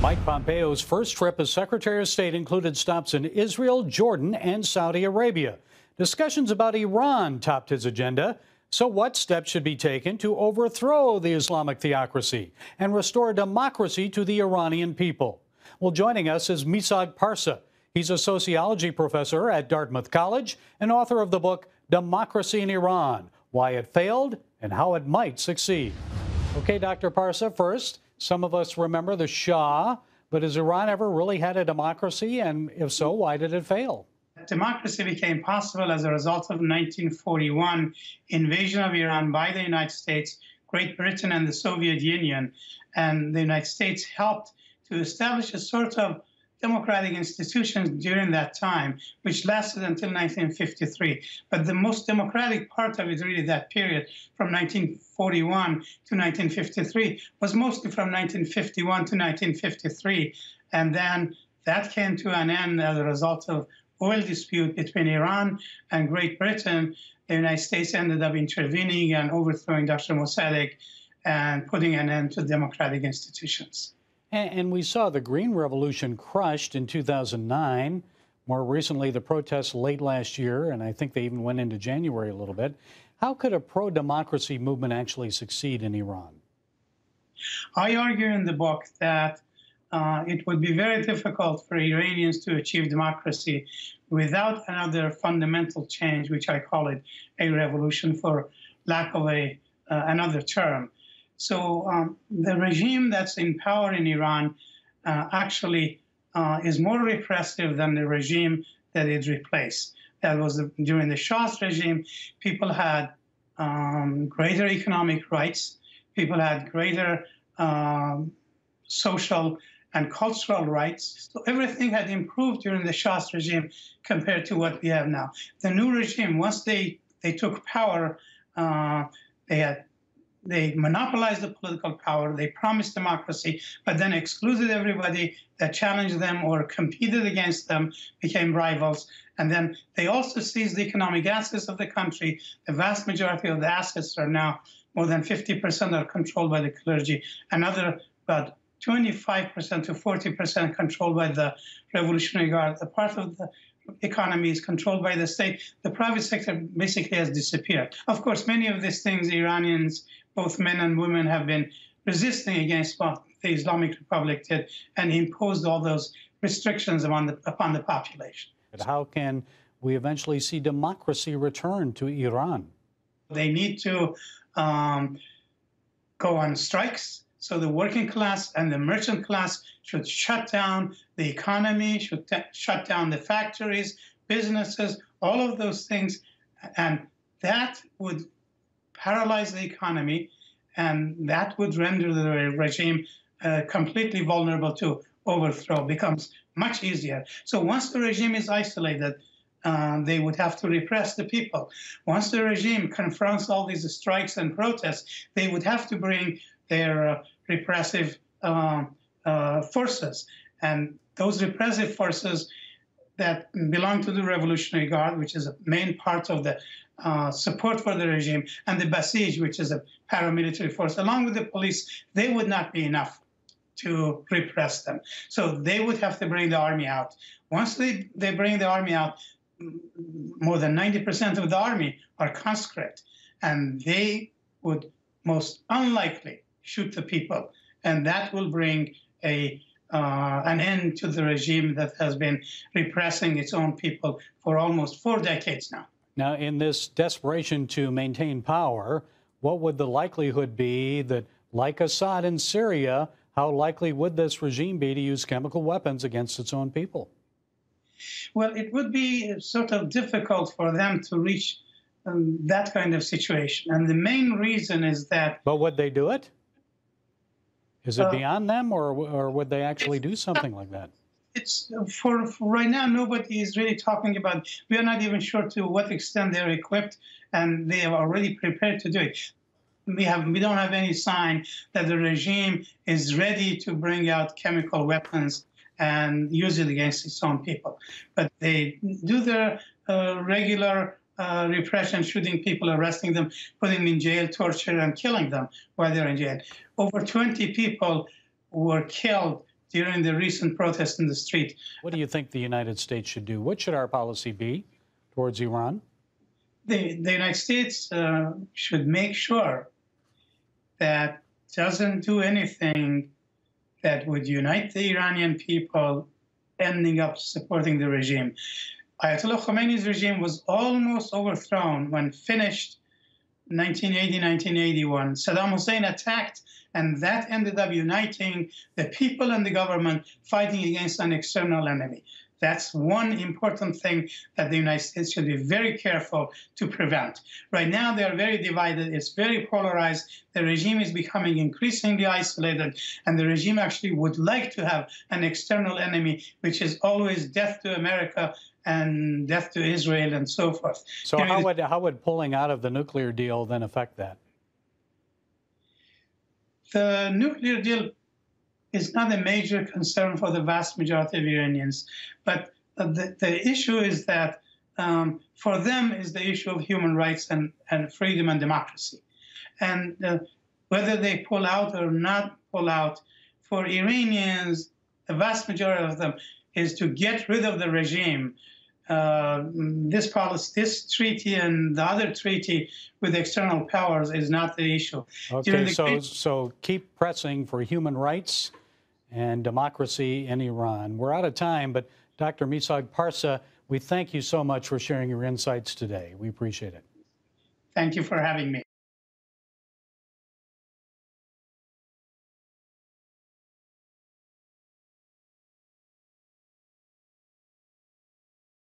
Mike Pompeo's first trip as Secretary of State included stops in Israel, Jordan, and Saudi Arabia. Discussions about Iran topped his agenda. So what steps should be taken to overthrow the Islamic theocracy and restore democracy to the Iranian people? Well, joining us is Misag Parsa. He's a sociology professor at Dartmouth College and author of the book Democracy in Iran, Why It Failed and How It Might Succeed. Okay, Dr. Parsa, first, some of us remember the Shah, but has Iran ever really had a democracy? And if so, why did it fail? Democracy became possible as a result of 1941 invasion of Iran by the United States, Great Britain, and the Soviet Union. And the United States helped to establish a sort of democratic institutions during that time, which lasted until 1953. But the most democratic part of it, really, that period from 1941 to 1953, was mostly from 1951 to 1953. And then that came to an end as a result of oil dispute between Iran and Great Britain. The United States ended up intervening and overthrowing Dr. Mossadegh and putting an end to democratic institutions. And we saw the Green Revolution crushed in 2009. More recently, the protests late last year, and I think they even went into January a little bit. How could a pro-democracy movement actually succeed in Iran? I argue in the book that it would be very difficult for Iranians to achieve democracy without another fundamental change, which I call it a revolution for lack of another term. So the regime that's in power in Iran actually is more repressive than the regime that it replaced. That was during the Shah's regime. People had greater economic rights. People had greater social and cultural rights. So everything had improved during the Shah's regime compared to what we have now. The new regime, once they took power, they monopolized the political power, they promised democracy, but then excluded everybody that challenged them or competed against them, became rivals. And then they also seized the economic assets of the country. The vast majority of the assets are now, more than 50% are controlled by the clergy. Another about 25% to 40% controlled by the Revolutionary Guard. A part of the economy is controlled by the state. The private sector basically has disappeared. Of course, many of these things Iranians, both men and women, have been resisting against what the Islamic Republic did and imposed all those restrictions upon the population. But how can we eventually see democracy return to Iran? They need to go on strikes. So the working class and the merchant class should shut down the economy, should shut down the factories, businesses, all of those things. And that would paralyze the economy, and that would render the regime completely vulnerable to overthrow. Becomes much easier. So once the regime is isolated, they would have to repress the people. Once the regime confronts all these strikes and protests, they would have to bring their repressive forces. And those repressive forces that belong to the Revolutionary Guard, which is a main part of the support for the regime, and the Basij, which is a paramilitary force, along with the police, they would not be enough to repress them. So they would have to bring the army out. Once they bring the army out, more than 90% of the army are conscript, and they would most unlikely shoot the people. And that will bring an end to the regime that has been repressing its own people for almost 4 decades now. Now, in this desperation to maintain power, what would the likelihood be that, like Assad in Syria, how likely would this regime be to use chemical weapons against its own people? Well, it would be sort of difficult for them to reach that kind of situation. And the main reason is that... But would they do it? Is it beyond them, or would they actually do something like that? It's for right now, nobody is really talking about. We are not even sure to what extent they're equipped, and they are already prepared to do it. We don't have any sign that the regime is ready to bring out chemical weapons and use it against its own people. But they do their regular repression, shooting people, arresting them, putting them in jail, torture, and killing them while they're in jail. Over 20 people were killed during the recent protest in the street. What do you think the United States should do? What should our policy be towards Iran? The United States should make sure that doesn't do anything that would unite the Iranian people ending up supporting the regime. Ayatollah Khomeini's regime was almost overthrown when finished 1980, 1981. Saddam Hussein attacked, and that ended up uniting the people and the government fighting against an external enemy. That's one important thing that the United States should be very careful to prevent. Right now, they are very divided. It's very polarized. The regime is becoming increasingly isolated, and the regime actually would like to have an external enemy, which is always death to America and death to Israel and so forth. So how would pulling out of the nuclear deal then affect that? The nuclear deal is not a major concern for the vast majority of Iranians, but the issue is that for them is the issue of human rights and freedom and democracy. And whether they pull out or not pull out, for Iranians, the vast majority of them is to get rid of the regime. This policy, this treaty and the other treaty with external powers is not the issue. Okay, so keep pressing for human rights and democracy in Iran. We're out of time, but Dr. Misag Parsa, we thank you so much for sharing your insights today. We appreciate it. Thank you for having me.